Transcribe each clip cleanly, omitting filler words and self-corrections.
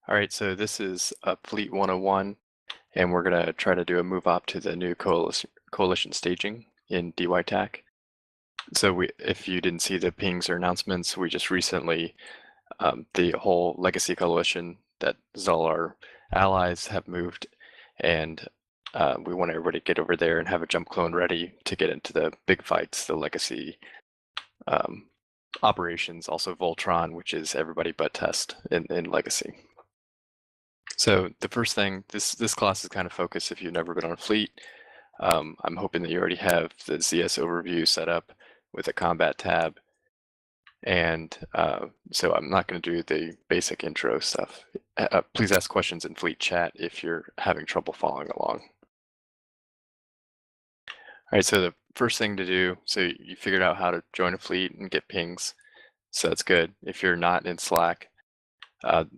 All right, so this is Fleet 101, and we're going to try to do a move op to the new coalition staging in DYTAC. So if you didn't see the pings or announcements, we just recently, the whole legacy coalition that all our allies have moved, and we want everybody to get over there and have a jump clone ready to get into the big fights, the legacy operations, also Voltron, which is everybody but Test in legacy. So the first thing, this class is kind of focused if you've never been on a fleet. I'm hoping that you already have the ZS overview set up with a combat tab. And so I'm not going to do the basic intro stuff. Please ask questions in fleet chat if you're having trouble following along. All right, so the first thing to do, so you figured out how to join a fleet and get pings. So that's good. If you're not in Slack,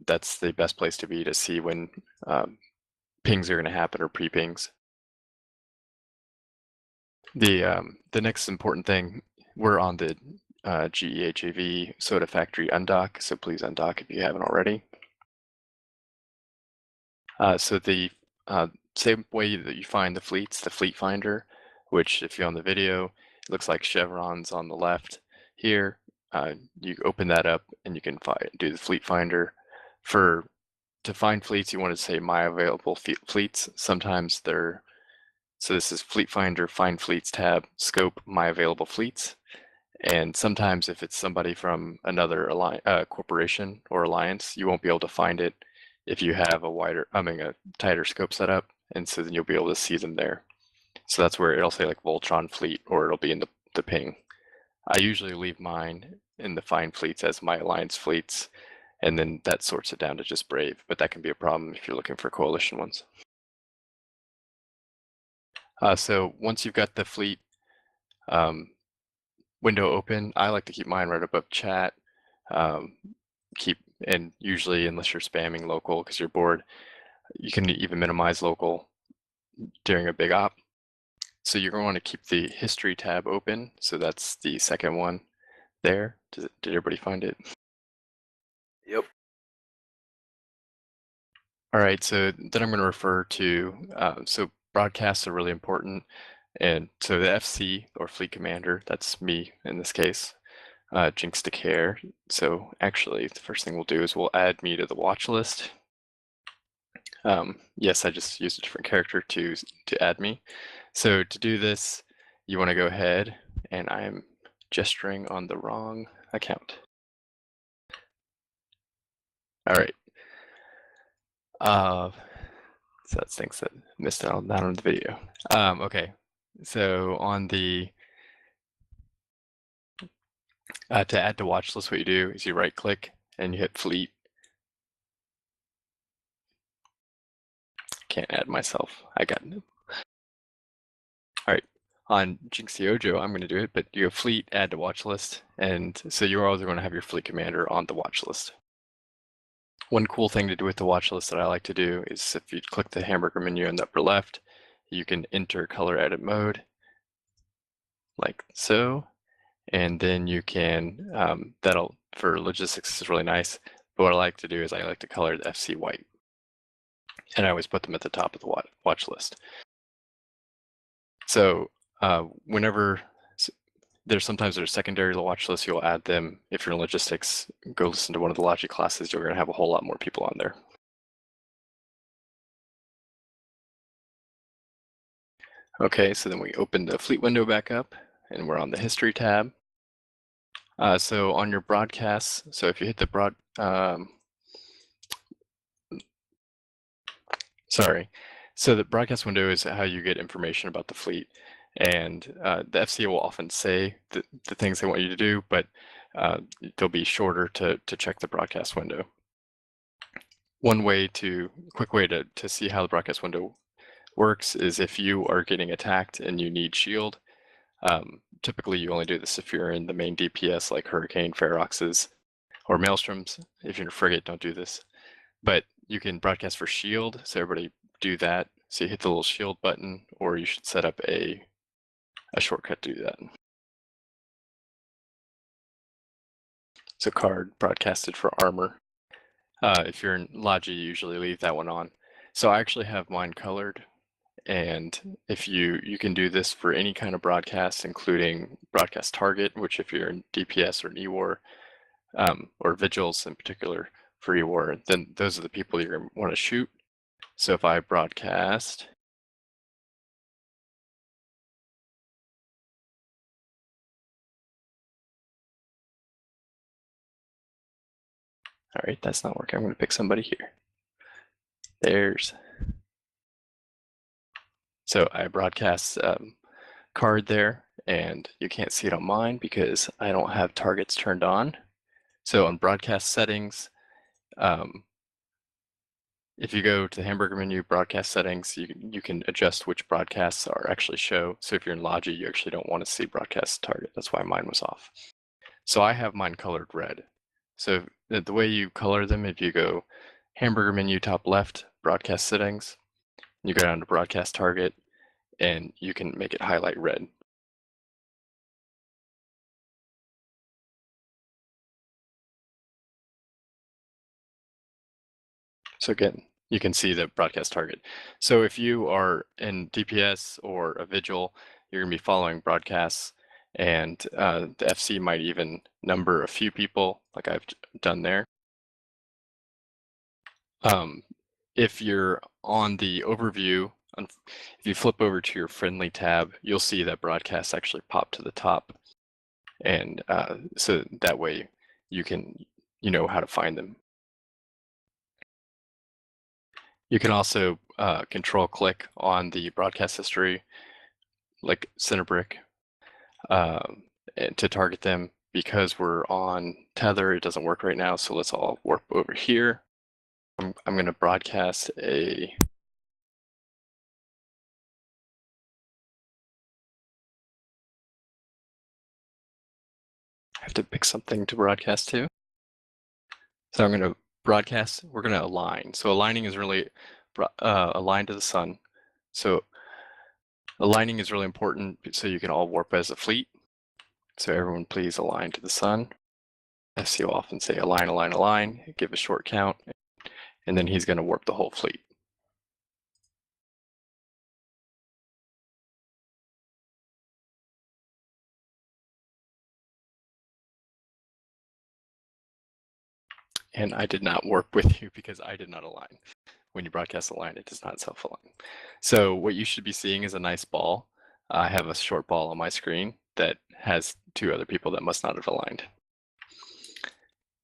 that's the best place to be to see when pings are going to happen or pre-pings. The next important thing, we're on the GEHAV Soda Factory undock, so please undock if you haven't already. So the same way that you find the fleets, the Fleet Finder, which if you're on the video, it looks like chevrons on the left here. You open that up and you can do the Fleet Finder. To find fleets, you want to say my available fleets. Sometimes they're, so this is Fleet Finder, Find Fleets tab, Scope, My Available Fleets. And sometimes if it's somebody from another corporation or alliance, you won't be able to find it if you have a tighter scope setup. And so then you'll be able to see them there. So that's where it'll say like Voltron Fleet, or it'll be in the ping. I usually leave mine in the Find Fleets as my alliance fleets, and then that sorts it down to just Brave, but that can be a problem if you're looking for coalition ones. So once you've got the fleet window open, I like to keep mine right above chat. And usually, unless you're spamming local because you're bored, you can even minimize local during a big op. So you're going to want to keep the history tab open. So that's the second one there. Did everybody find it? Yep. All right, so then I'm going to refer to, so broadcasts are really important. And so the FC, or Fleet Commander, that's me in this case, Jinx to Care. So actually, the first thing we'll do is we'll add me to the watch list. Yes, I just used a different character to add me. So to do this, you want to go ahead, and I'm gesturing on the wrong account. All right. So that's things that missed out on the video. Okay, so on the to add to watch list, what you do is you right click and you hit fleet. Can't add myself. I got it. All right, on Jinx Dojo, I'm going to do it, but you have fleet, add to watch list, and so you're always going to have your fleet commander on the watch list. One cool thing to do with the watch list that I like to do is if you click the hamburger menu in the upper left, you can enter color edit mode like so, and then you can, that'll, for logistics is really nice, but what I like to do is I like to color the FC white, and I always put them at the top of the watch list. So whenever sometimes there's secondary to the watch list, you'll add them. If you're in logistics, go listen to one of the logic classes, you're going to have a whole lot more people on there. Okay, so then we open the fleet window back up, and we're on the history tab. So on your broadcasts, so if you hit the so the broadcast window is how you get information about the fleet, and the FCA will often say the things they want you to do, but they'll be shorter to check the broadcast window. One quick way to see how the broadcast window works is if you are getting attacked and you need shield. Typically, you only do this if you're in the main DPS like Hurricane, Feroxes, or Maelstroms. If you're in a frigate, don't do this. But you can broadcast for shield, so everybody do that. So you hit the little shield button, or you should set up a shortcut to do that. So card broadcasted for armor. If you're in Logi, you usually leave that one on. So I actually have mine colored, and if you can do this for any kind of broadcast, including broadcast target, which if you're in DPS or an EWAR, or vigils in particular for EWAR, then those are the people you're going to want to shoot. So if I broadcast, all right, that's not working. I'm going to pick somebody here. So I broadcast card there, and you can't see it on mine because I don't have targets turned on. So on broadcast settings, if you go to the hamburger menu, broadcast settings, you can adjust which broadcasts are actually show. So if you're in Logi, you actually don't want to see broadcast target. That's why mine was off. So I have mine colored red. So the way you color them, if you go hamburger menu top left, broadcast settings, you go down to broadcast target, and you can make it highlight red. So again, you can see the broadcast target. So if you are in DPS or a vigil, you're going to be following broadcasts, and the FC might even number a few people, like I've done there. If you're on the overview, if you flip over to your friendly tab, you'll see that broadcasts actually pop to the top, and so that way you know how to find them. You can also control click on the broadcast history, like center brick, and to target them. Because we're on tether, it doesn't work right now, so let's all warp over here. I'm going to broadcast a I have to pick something to broadcast to. So I'm going to broadcast, we're going to align. So aligning is really aligned to the sun. So aligning is really important so you can all warp as a fleet. So everyone please align to the sun. As you'll often say, align, align, align, give a short count, and then he's going to warp the whole fleet. And I did not warp with you because I did not align. When you broadcast align, it does not self-align. So what you should be seeing is a nice ball. I have a short ball on my screen that has two other people that must not have aligned.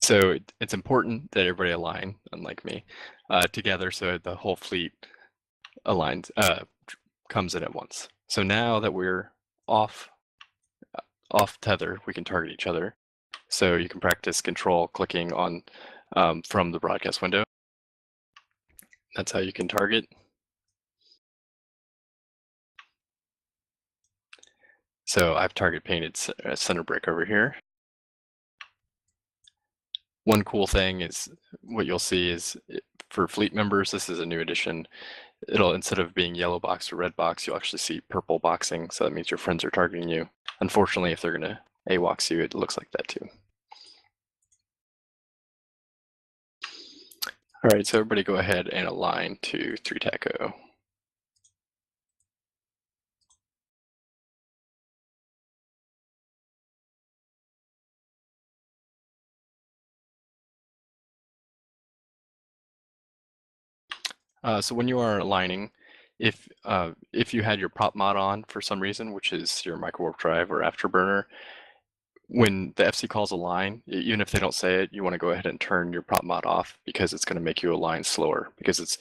So it's important that everybody align, unlike me, together so the whole fleet aligns, comes in at once. So now that we're off tether, we can target each other. So you can practice control clicking on from the broadcast window. That's how you can target. So I've target painted center brick over here. One cool thing is what you'll see is for fleet members, this is a new addition. It'll, instead of being yellow box or red box, you'll actually see purple boxing. So that means your friends are targeting you. Unfortunately, if they're going to AWOX you, it looks like that too. All right, so everybody go ahead and align to 3 TACO. So when you are aligning, if you had your prop mod on for some reason, which is your micro warp drive or afterburner, when the FC calls align, even if they don't say it, you want to go ahead and turn your prop mod off because it's going to make you align slower. Because it's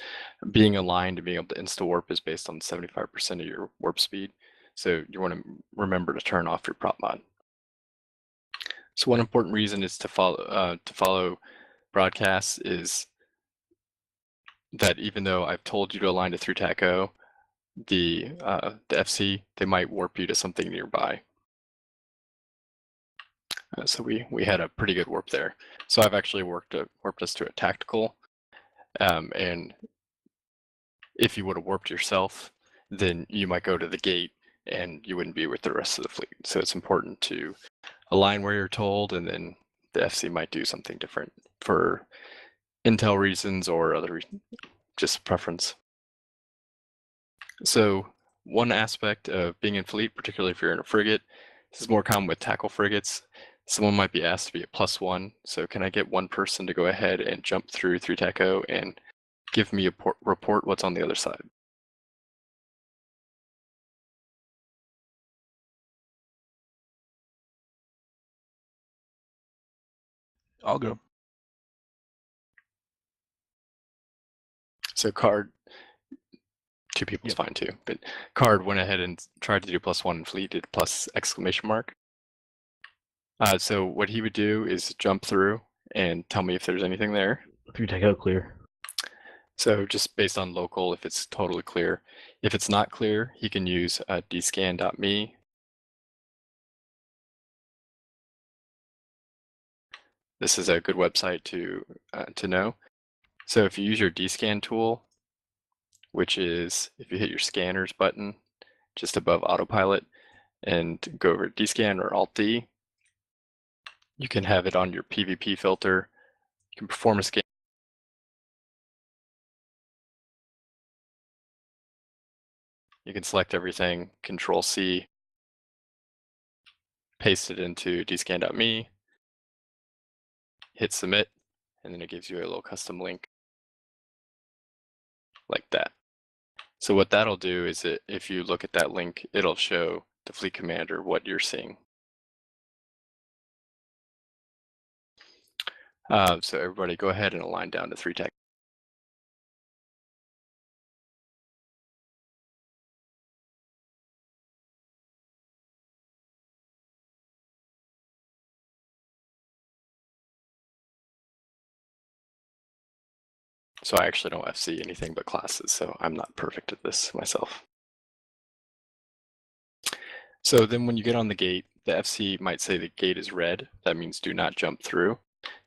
being aligned and being able to insta warp is based on 75% of your warp speed. So you want to remember to turn off your prop mod. So one important reason is to follow broadcasts is that even though I've told you to align to through TACO, the FC, they might warp you to something nearby. So we had a pretty good warp there. So I've actually warped us to a tactical, and if you would have warped yourself, then you might go to the gate and you wouldn't be with the rest of the fleet. So it's important to align where you're told, and then the FC might do something different for intel reasons or other just preference. So one aspect of being in fleet, particularly if you're in a frigate, this is more common with tackle frigates. Someone might be asked to be a +1. So can I get one person to go ahead and jump through 3-TACO and give me a report what's on the other side? I'll go. So Card, 2 people is Yep. fine too, but Card went ahead and tried to do +1 in fleet, did +! So what he would do is jump through and tell me if there's anything there. 3-TACO clear. So just based on local, if it's totally clear. If it's not clear, he can use dscan.me. This is a good website to know. So if you use your dscan tool, which is if you hit your scanners button just above autopilot and go over to dscan or alt-D, you can have it on your PVP filter. You can perform a scan. You can select everything, Control-C, paste it into dscan.me, hit submit, and then it gives you a little custom link like that. So what that'll do is if you look at that link, it'll show the fleet commander what you're seeing. So everybody go ahead and align down to 3-TACO. So I actually don't FC anything but classes, so I'm not perfect at this myself. So then when you get on the gate, the FC might say the gate is red. That means do not jump through.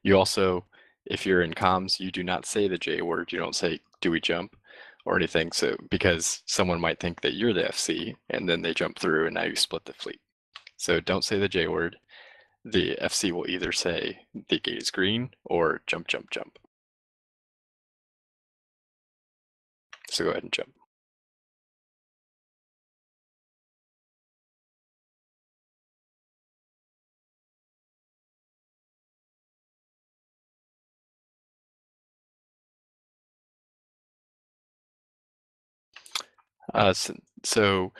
You also, if you're in comms, you do not say the J word. You don't say, do we jump or anything. So because someone might think that you're the FC and then they jump through and now you split the fleet. So don't say the J word. The FC will either say the gate is green or jump, jump, jump. So go ahead and jump. So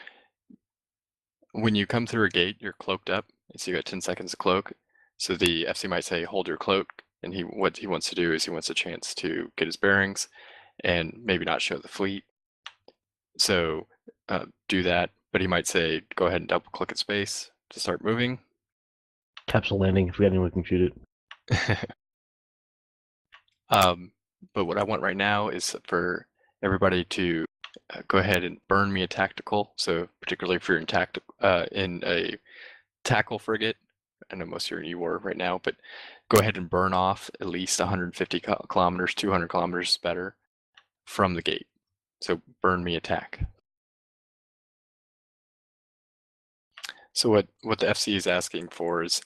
when you come through a gate, you're cloaked up, so you got 10 seconds to cloak. So the FC might say, hold your cloak, and what he wants to do is he wants a chance to get his bearings and maybe not show the fleet. So do that, but he might say, go ahead and double click at space to start moving. Capsule landing, if we got anyone we can shoot it. But what I want right now is for everybody to go ahead and burn me a tactical. So particularly if you're in a tackle frigate, I know most of you are in war right now, but go ahead and burn off at least 150 kilometers, 200 kilometers is better from the gate. So burn me attack. So what the FC is asking for is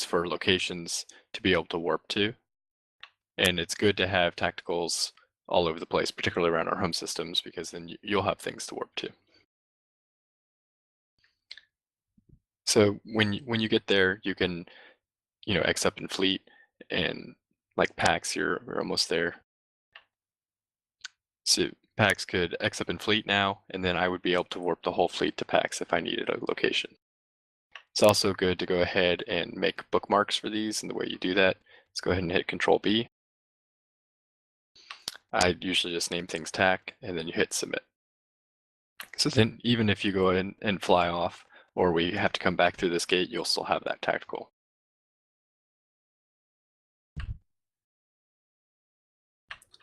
for locations to be able to warp to. And it's good to have tacticals all over the place, particularly around our home systems, because then you'll have things to warp to. So when you get there, you can, X up in fleet, and like PAX, you're almost there. So PAX could X up in fleet now, and then I would be able to warp the whole fleet to PAX if I needed a location. It's also good to go ahead and make bookmarks for these, and the way you do that, let's go ahead and hit Control-B. I usually just name things TAC, and then you hit Submit. So then even if you go in and fly off, or we have to come back through this gate, you'll still have that tactical.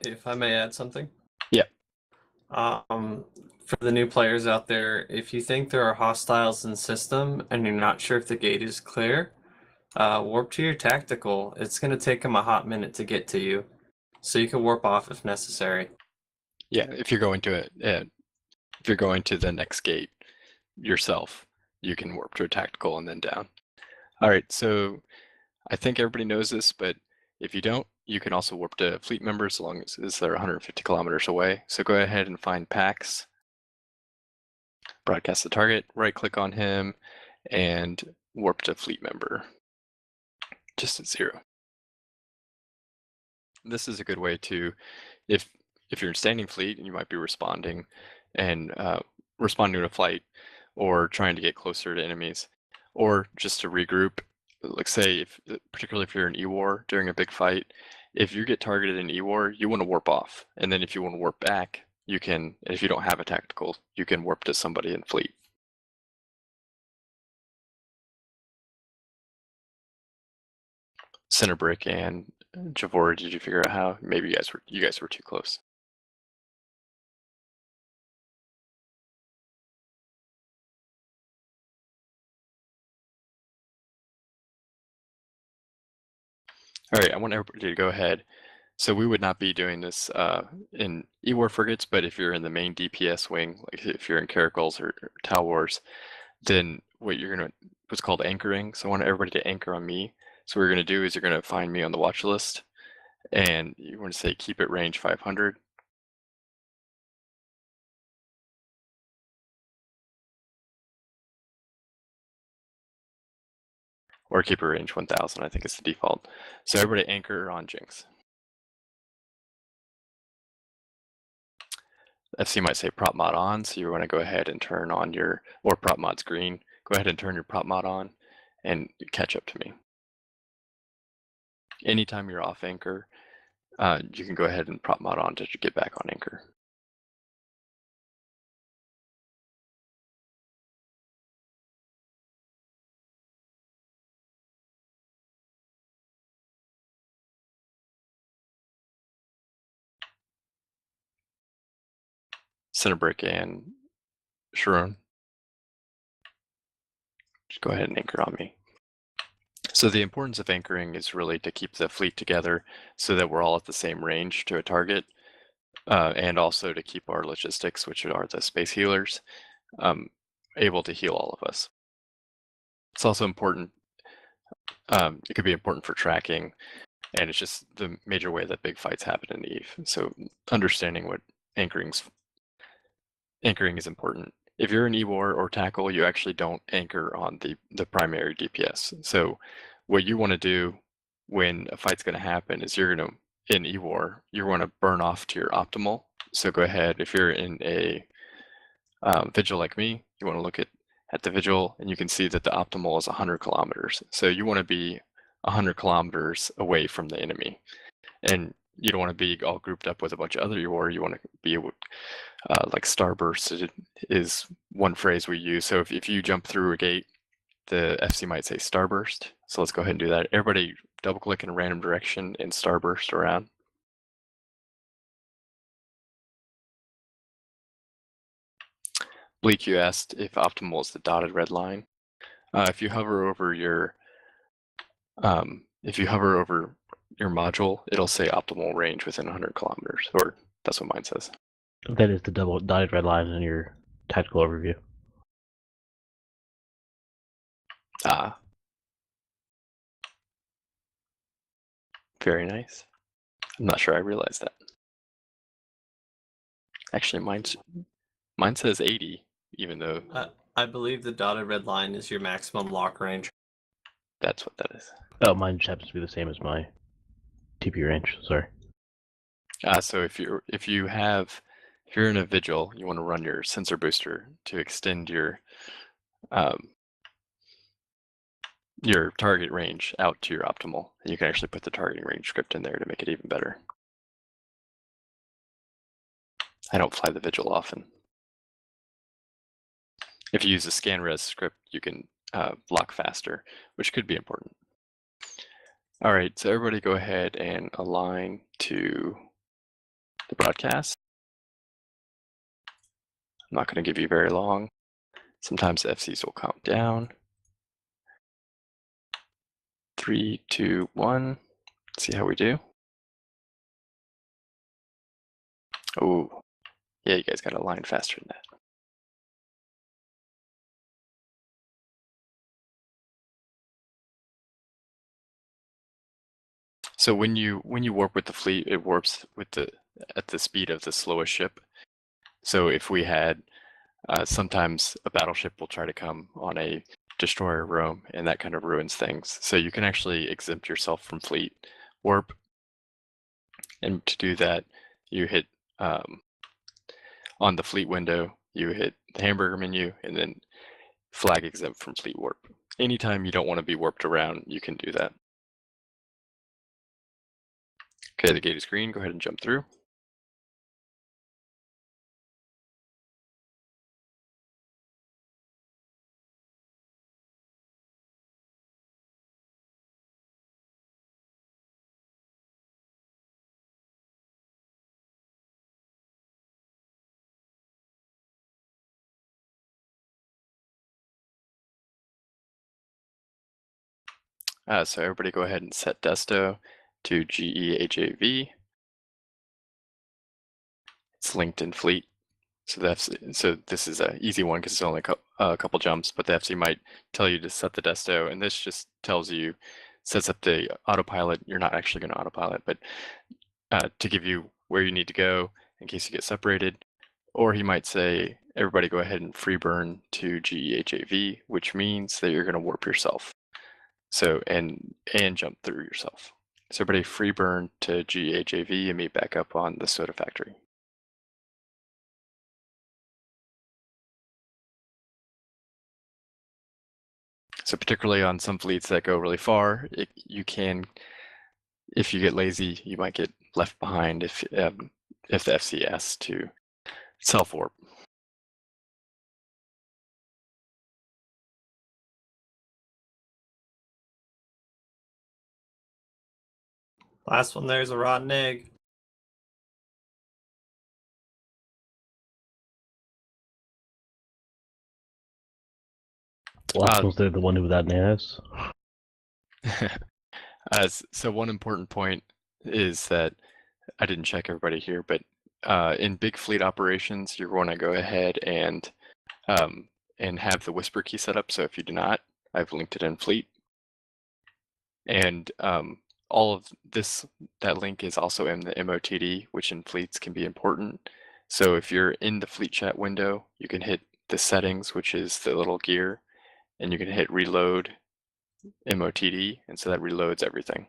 If I may add something. Yeah. For the new players out there, if you think there are hostiles in the system and you're not sure if the gate is clear, warp to your tactical. It's going to take them a hot minute to get to you, so you can warp off if necessary. Yeah, if you're going to the next gate yourself, you can warp to a tactical and then down. All right, so I think everybody knows this, but if you don't, you can also warp to fleet members as long as they're 150 kilometers away. So go ahead and find Pax, broadcast the target, right click on him, and warp to fleet member, just at 0. This is a good way to, if you're in standing fleet and you might be responding and responding to a flight or trying to get closer to enemies, or just to regroup. Like say, particularly if you're in E-War during a big fight, if you get targeted in E-War, you want to warp off, and then if you want to warp back, you can. If you don't have a tactical, you can warp to somebody in fleet. Centerbrick and Javor, did you figure out how? Maybe you guys were too close. All right, I want everybody to go ahead. So we would not be doing this in E-War frigates, but if you're in the main DPS wing, like if you're in Caracals or Tau Wars, then what's called anchoring. So I want everybody to anchor on me. So what you're gonna do is you're gonna find me on the watch list, and you want to say keep it range 500. Or keep it range 1000, I think is the default. So everybody anchor on Jinx. FC might say prop mod on, so you want to go ahead and turn on your, or prop mod's green, go ahead and turn your prop mod on and catch up to me. Anytime you're off anchor, you can go ahead and prop mod on to get back on anchor. Centerbrick and Sharon, just go ahead and anchor on me. So the importance of anchoring is really to keep the fleet together so that we're all at the same range to a target, and also to keep our logistics, which are the space healers, able to heal all of us. It's also important, it could be important for tracking, and it's just the major way that big fights happen in EVE. So understanding what anchoring is important. If you're in E-War or Tackle, you actually don't anchor on the primary DPS. So what you want to do when a fight's going to happen is you're going to, in E-War, you want to burn off to your optimal. So go ahead, if you're in a vigil like me, you want to look at the vigil, and you can see that the optimal is 100 kilometers. So you want to be 100 kilometers away from the enemy. And you don't want to be all grouped up with a bunch of other E-War. You want to be like starburst is one phrase we use. So if you jump through a gate, the FC might say starburst. So let's go ahead and do that. Everybody double click in a random direction and starburst around. Bleak, you asked if optimal is the dotted red line. If you hover over your module, it'll say optimal range within 100 kilometers, or that's what mine says. That is the double dotted red line in your tactical overview. Ah, very nice. I'm not sure I realized that. Actually, mine says 80, even though I believe the dotted red line is your maximum lock range. that's what that is. Oh, mine just happens to be the same as my TP range. Sorry. So if you're in a vigil, you want to run your sensor booster to extend your target range out to your optimal. And you can actually put the targeting range script in there to make it even better. I don't fly the vigil often. If you use the scan res script, you can block faster, which could be important. All right, so everybody go ahead and align to the broadcast. I'm not going to give you very long. Sometimes the FCs will count down. 3, 2, 1. Let's see how we do. Oh, yeah, you guys got to align faster than that. So when you warp with the fleet, it warps with at the speed of the slowest ship. So if we had sometimes a battleship will try to come on a destroyer roam, and that kind of ruins things. So you can actually exempt yourself from fleet warp, and to do that, you hit on the fleet window, you hit the hamburger menu, and then flag exempt from fleet warp. Anytime you don't want to be warped around, you can do that. Okay, the gate is green. Go ahead and jump through. So everybody go ahead and set desto to GEHAV. It's linked in fleet. So this is an easy one because it's only a couple jumps, but the FC might tell you to set the desto, and this just tells you, sets up the autopilot. You're not actually going to autopilot, but to give you where you need to go in case you get separated. Or he might say, everybody go ahead and free burn to GEHAV, which means that you're going to warp yourself. So, and jump through yourself. So everybody free burn to GEHAV and meet back up on the soda factory. So particularly on some fleets that go really far, you can, if you get lazy, you might get left behind if the FC asks to self-warp. Last one there's a rotten egg. The last one's the one without nanos. So one important point is that I didn't check everybody here, but in big fleet operations, you're going to go ahead and have the whisper key set up. So if you do not, I've linked it in fleet. And all of this, that link is also in the MOTD, which in fleets can be important. So if you're in the fleet chat window, you can hit the settings, which is the little gear, and you can hit reload MOTD, and so that reloads everything.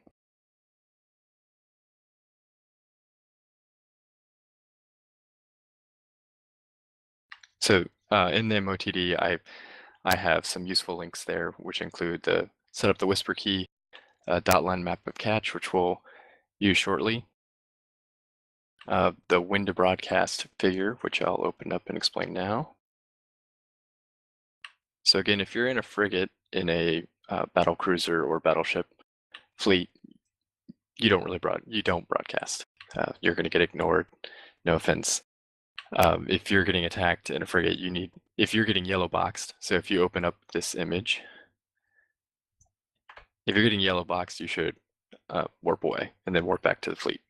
So in the MOTD, I have some useful links there, which include the set up the whisper key, dot line map of catch, which we'll use shortly, the when to broadcast figure, which I'll open up and explain now. So again, if you're in a frigate in a battle cruiser or battleship fleet, you don't broadcast. You're going to get ignored. No offense. If you're getting attacked in a frigate, if you're getting yellow boxed, so if you open up this image, if you're getting yellow boxed, you should warp away and then warp back to the fleet.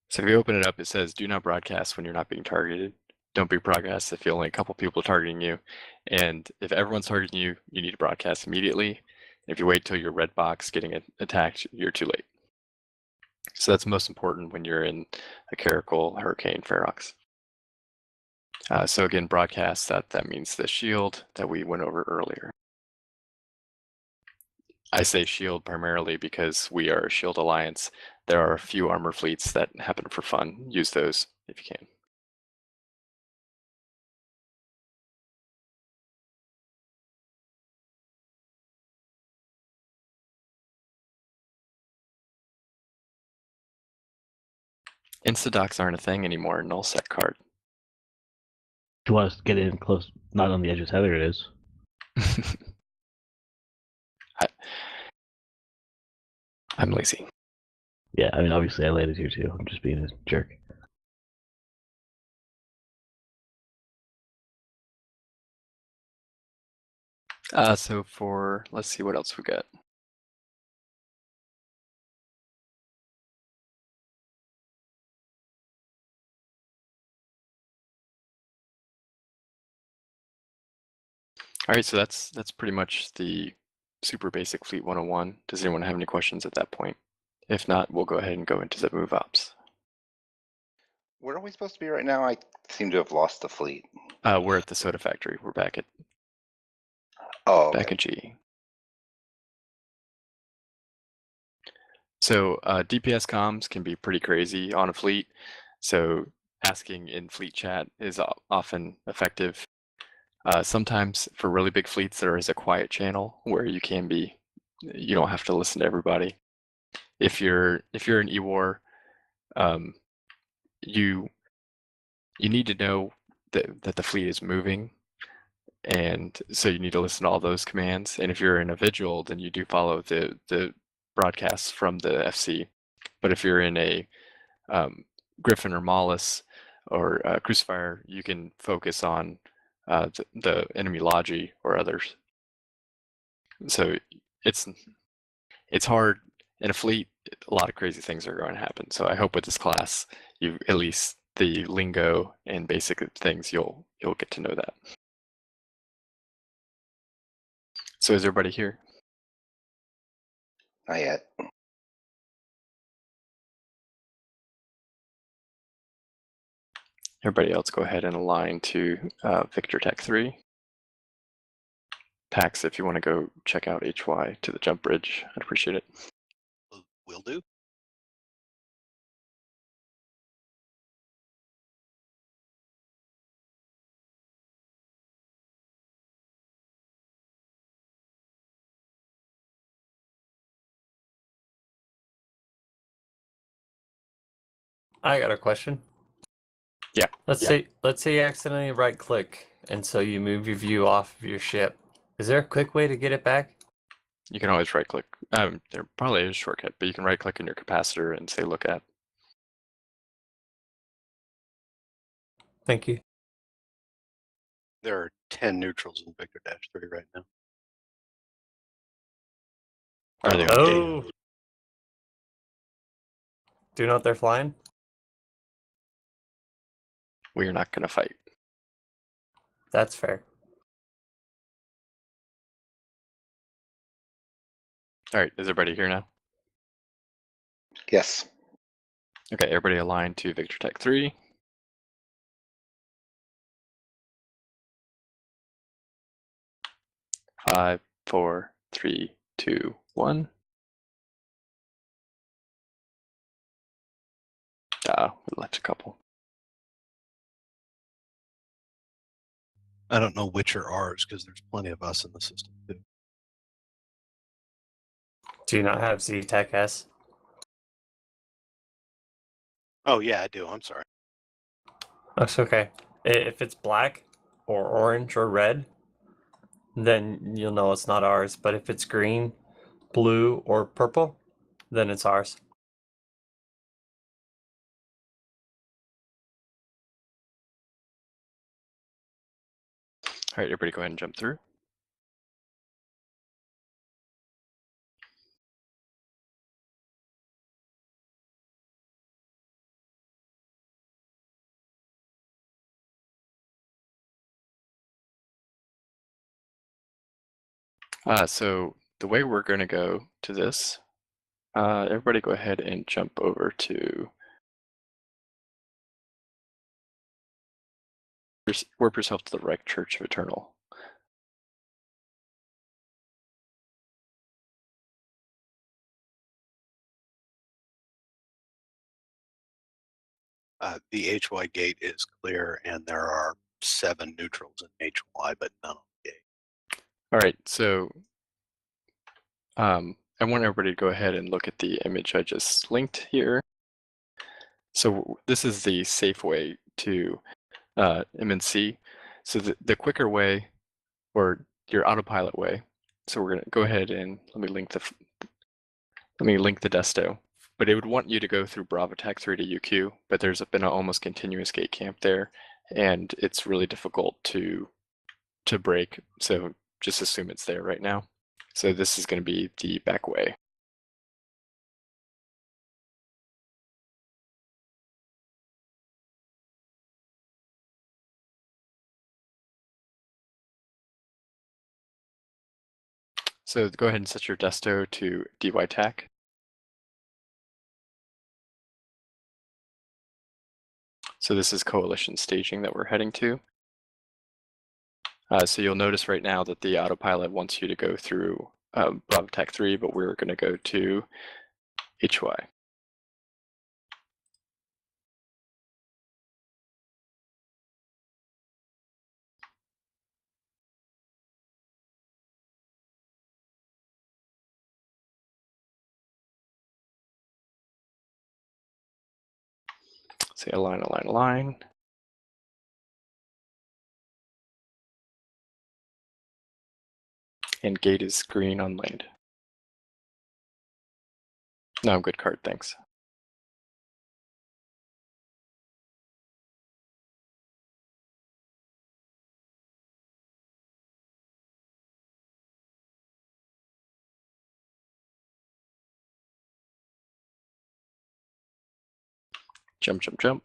So if you open it up, it says, do not broadcast when you're not being targeted. Don't be broadcast if only a couple people are targeting you. And if everyone's targeting you, you need to broadcast immediately. If you wait till you're red box getting attacked, you're too late. So that's most important when you're in a Caracal, Hurricane, Ferox. So again, broadcast, that means the shield that we went over earlier. I say shield primarily because we are a shield alliance. There are a few armor fleets that happen for fun. Use those if you can. Instadocs aren't a thing anymore. Nullsec card. If you want us to get in close, not on the edge of tether, it is. I'm lazy. Yeah, I mean, obviously I landed here too. I'm just being a jerk. So let's see what else we got. All right, so that's pretty much the super basic Fleet 101. Does anyone have any questions at that point? If not, we'll go ahead and go into the move ops. Where are we supposed to be right now? I seem to have lost the fleet. We're at the soda factory. We're back at Okay. G. So DPS comms can be pretty crazy on a fleet. So asking in fleet chat is often effective. Sometimes for really big fleets, there is a quiet channel where you don't have to listen to everybody. If you're an E-War, you need to know that the fleet is moving, and so you need to listen to all those commands. And if you're in a vigil, then you do follow the broadcasts from the FC. But if you're in a Griffin or Maulus or Crucifier, you can focus on the enemy logi or others. So it's hard in a fleet. A lot of crazy things are going to happen. So I hope with this class, you at least the lingo and basic things you'll get to know that. So is everybody here? Not yet. Everybody else go ahead and align to Victor Tech 3. Pax, if you want to go check out HY to the jump bridge, I'd appreciate it. Will do. I got a question. Yeah. Let's say you accidentally right click and so you move your view off of your ship. Is there a quick way to get it back? You can always right click. There probably is a shortcut, but you can right click in your capacitor and say look at. Thank you. There are 10 neutrals in Victor-3 right now. Are they Oh. okay? Do you know what they're flying? We are not going to fight. That's fair. All right, is everybody here now? Yes. Okay, everybody align to Victor Tech 3. Five, 4, 3, 2, 1. We left a couple. I don't know which are ours because there's plenty of us in the system too. Do you not have Z-Tech S? Oh yeah, I do. I'm sorry. That's okay. If it's black or orange or red, then you'll know it's not ours. But if it's green, blue, or purple, then it's ours. All right, everybody go ahead and jump through. So the way we're going to go to this, everybody go ahead and jump over to warp yourself to the right Church of Eternal. The HY gate is clear, and there are 7 neutrals in HY, but none on the gate. All right, so I want everybody to go ahead and look at the image I just linked here. So this is the safe way to MNC. So the quicker way, or your autopilot way. So we're gonna go ahead and let me link the desto. But it would want you to go through Bravo Tech 3 to UQ, but there's been an almost continuous gate camp there, and it's really difficult to break. So just assume it's there right now. So this is going to be the back way. So go ahead and set your desto to DY TAC. So this is coalition staging that we're heading to. So you'll notice right now that the autopilot wants you to go through Bravo Tech 3, but we're going to go to HY. Say align, align, align. And gate is green on land. No, good card, thanks. Jump, jump, jump.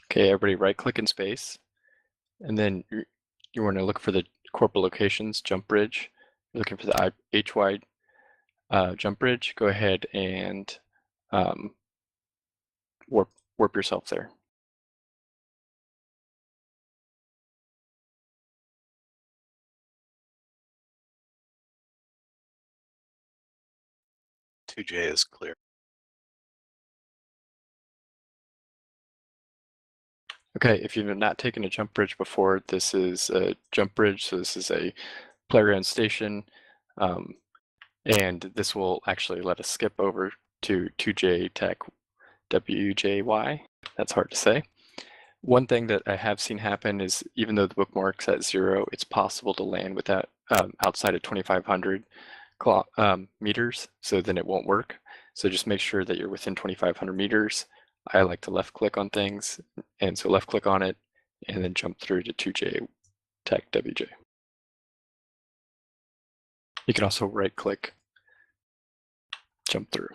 Okay, everybody right click in space. And then you want to look for the corporate locations, jump bridge. You're looking for the HY jump bridge. Go ahead and warp yourself there. J is clear. Okay, if you've not taken a jump bridge before, this is a jump bridge. So this is a playground station. And this will actually let us skip over to 2J Tech WJY. That's hard to say. One thing that I have seen happen is even though the bookmark's at 0, it's possible to land without outside of 2,500 meters, so then it won't work. So just make sure that you're within 2,500 meters. I like to left click on things, and so left click on it, and then jump through to 2J Tech WJ. You can also right click, jump through.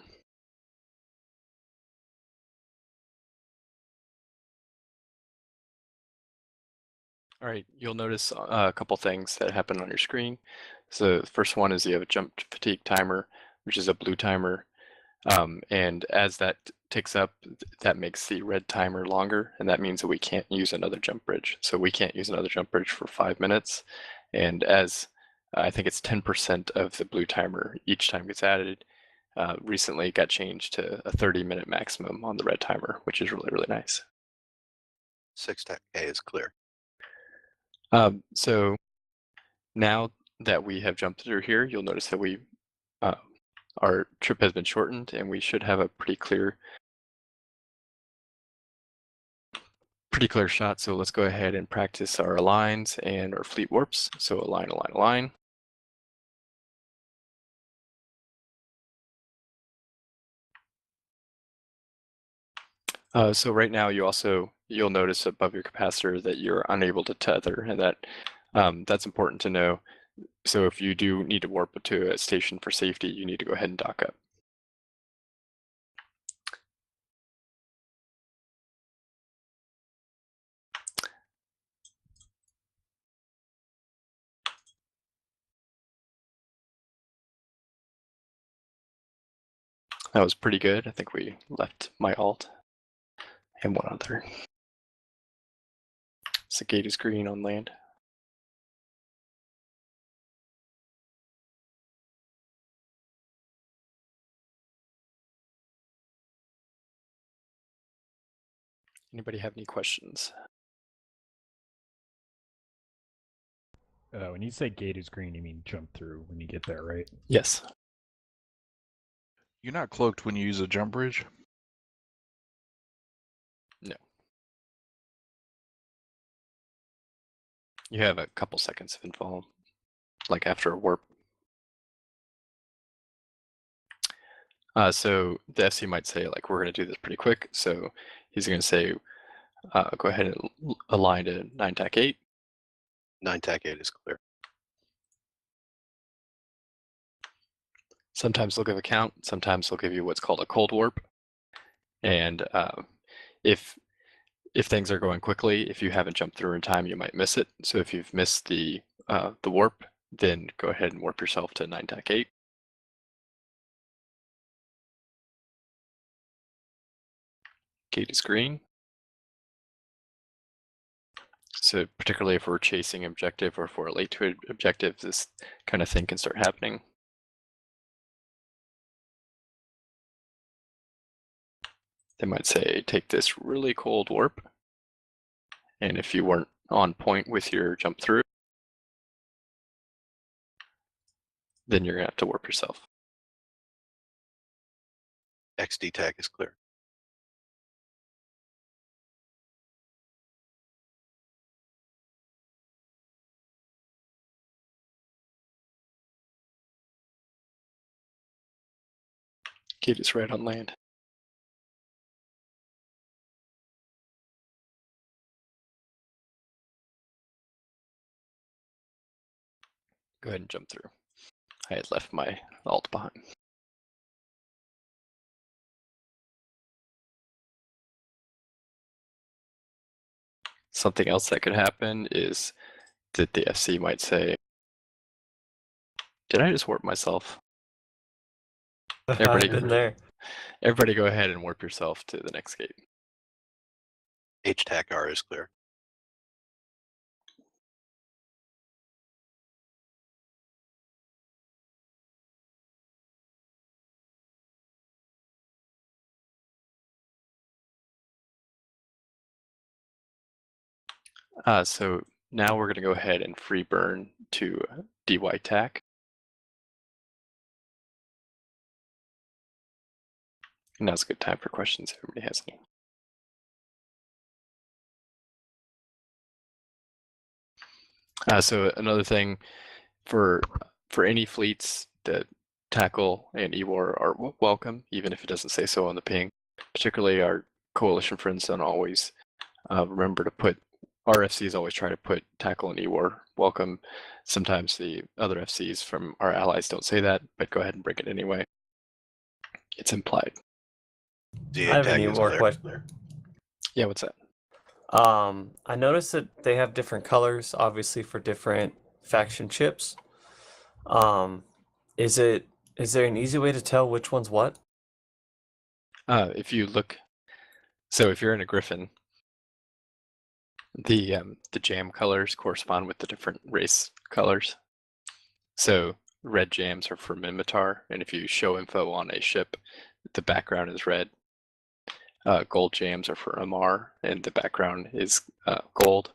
All right, you'll notice a couple things that happen on your screen. So the first one is you have a jump fatigue timer, which is a blue timer. And as that ticks up, that makes the red timer longer, and that means that we can't use another jump bridge. So we can't use another jump bridge for 5 minutes. And as I think it's 10% of the blue timer each time gets added, recently it got changed to a 30-minute maximum on the red timer, which is really, really nice. 6 Tech K is clear. So now that we have jumped through here, you'll notice that we our trip has been shortened, and we should have a pretty clear shot. So let's go ahead and practice our aligns and our fleet warps. So align, align, align. So right now you'll notice above your capacitor that you're unable to tether, and that's important to know. So if you do need to warp to a station for safety, you need to go ahead and dock up. That was pretty good. I think we left my alt and one other. So gate is green on land. Anybody have any questions? When you say gate is green, you mean jump through when you get there, right? Yes. You're not cloaked when you use a jump bridge? No. You have a couple seconds of info, like after a warp. So the FC might say, like, we're going to do this pretty quick. So he's going to say, go ahead and align to 9 Tech 8. 9 Tech 8 is clear. Sometimes they'll give a count. Sometimes they'll give you what's called a cold warp. And if if things are going quickly, if you haven't jumped through in time, you might miss it. So if you've missed the warp, then go ahead and warp yourself to 9.8. Gate is green. So particularly if we're chasing objective or if we're late to objective, this kind of thing can start happening. They might say, take this really cold warp. And if you weren't on point with your jump through, then you're gonna have to warp yourself. XD tag is clear. Gate is red on land. Go ahead and jump through. I had left my alt behind. Something else that could happen is that the FC might say, did I just warp myself? I've been there. Everybody go ahead and warp yourself to the next gate. HTAC R is clear. So now we're going to go ahead and free burn to DY TAC. Now's a good time for questions if everybody has any. So another thing for any fleets, that tackle and EWAR are welcome, even if it doesn't say so on the ping. Particularly our coalition friends don't always remember to put, our FCs always try to put tackle and EWAR welcome. Sometimes the other FCs from our allies don't say that, but go ahead and bring it anyway. It's implied. I have an EWAR question. Yeah, what's that? I noticed that they have different colors, obviously for different faction ships. Is there an easy way to tell which one's what? If you look, so if you're in a Griffin, the jam colors correspond with the different race colors. So red jams are for Minmatar, and if you show info on a ship, the background is red. Gold jams are for Amar, and the background is gold.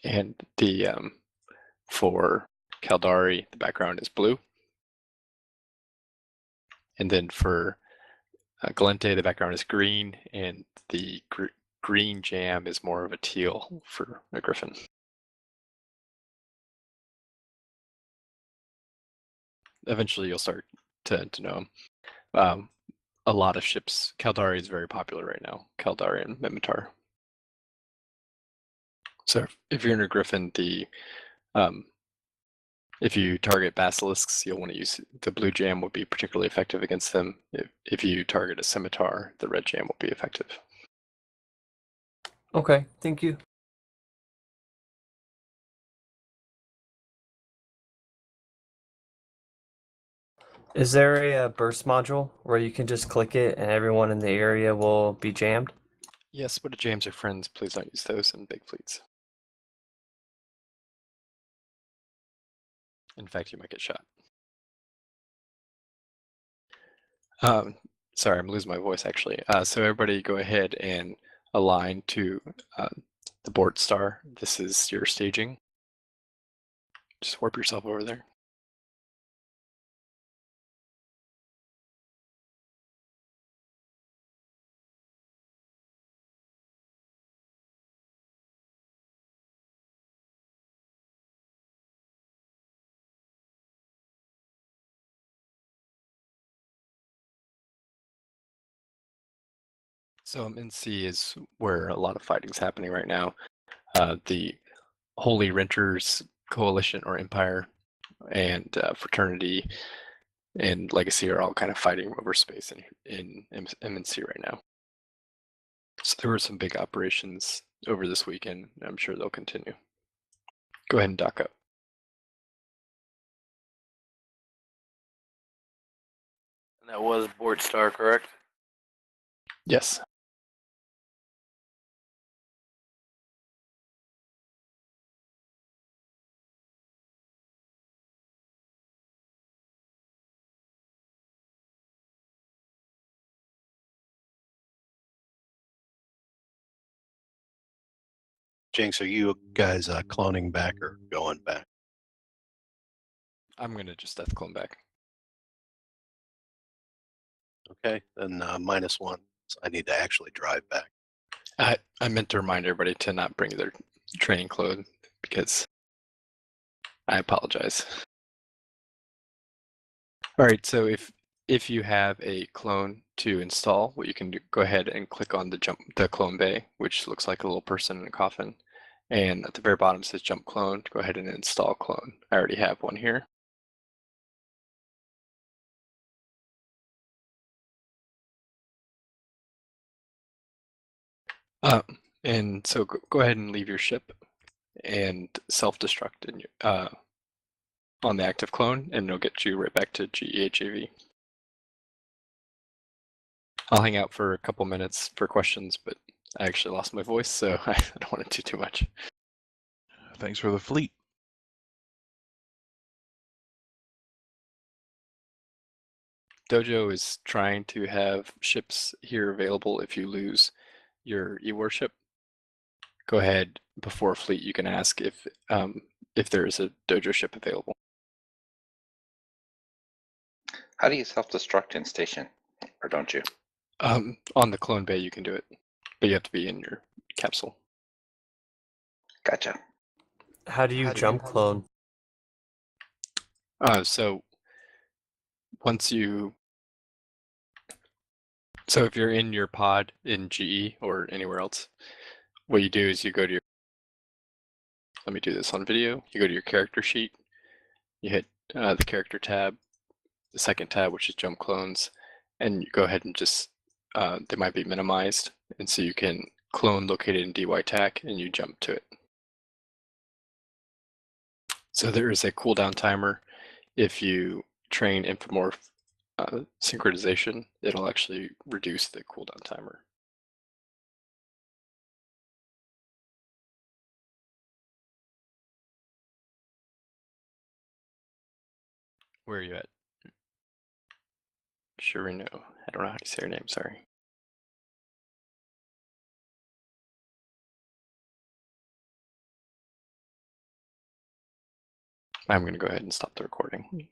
And the for Caldari, the background is blue. And then for Galente, the background is green, and the green jam is more of a teal for a Griffin. Eventually you'll start to know them. A lot of ships, Caldari is very popular right now, Caldari and Minmatar. So if you're in a Griffin, if you target basilisks, you'll want to use the blue jam will be particularly effective against them. If you target a scimitar, the red jam will be effective. Okay, thank you. Is there a burst module where you can just click it and everyone in the area will be jammed? Yes, but jams are friends. Please don't use those in big fleets. In fact, you might get shot. Sorry, I'm losing my voice actually. So everybody go ahead and align to the B0RTSTAR. This is your staging. Just warp yourself over there. So NC is where a lot of fighting's happening right now. The Holy Renters Coalition or Empire and Fraternity and Legacy are all kind of fighting over space in MNC right now. So there were some big operations over this weekend. I'm sure they'll continue. Go ahead and dock up. And that was B0RTSTAR, correct? Yes. Jinx, are you guys cloning back or going back? I'm gonna just death clone back. Okay, then -1. So I need to actually drive back. I meant to remind everybody to not bring their training clone because I apologize. All right, so if you have a clone to install, what you can do, go ahead and click on the clone bay, which looks like a little person in a coffin. And at the very bottom says jump clone. Go ahead and install clone. I already have one here. And so go ahead and leave your ship and self-destruct in your, on the active clone, and it'll get you right back to GEHAV. I'll hang out for a couple minutes for questions, but I actually lost my voice, so I don't want to do too much. Thanks for the fleet. Dojo is trying to have ships here available if you lose your e-warship. Go ahead, before fleet, you can ask if there is a Dojo ship available. How do you self-destruct in station? Or don't you? On the clone bay, you can do it, but you have to be in your capsule. Gotcha. How do you jump clone? So if you're in your pod in GE or anywhere else, what you do is you go to your, let me do this on video, you go to your character sheet, you hit the character tab, the second tab, which is jump clones, and you go ahead and just, they might be minimized, and so you can clone located in DY-TAC and you jump to it. So there is a cooldown timer. If you train infomorph synchronization, it'll actually reduce the cooldown timer. Where are you at? Sharino. I don't know how to say your name, sorry. I'm going to go ahead and stop the recording.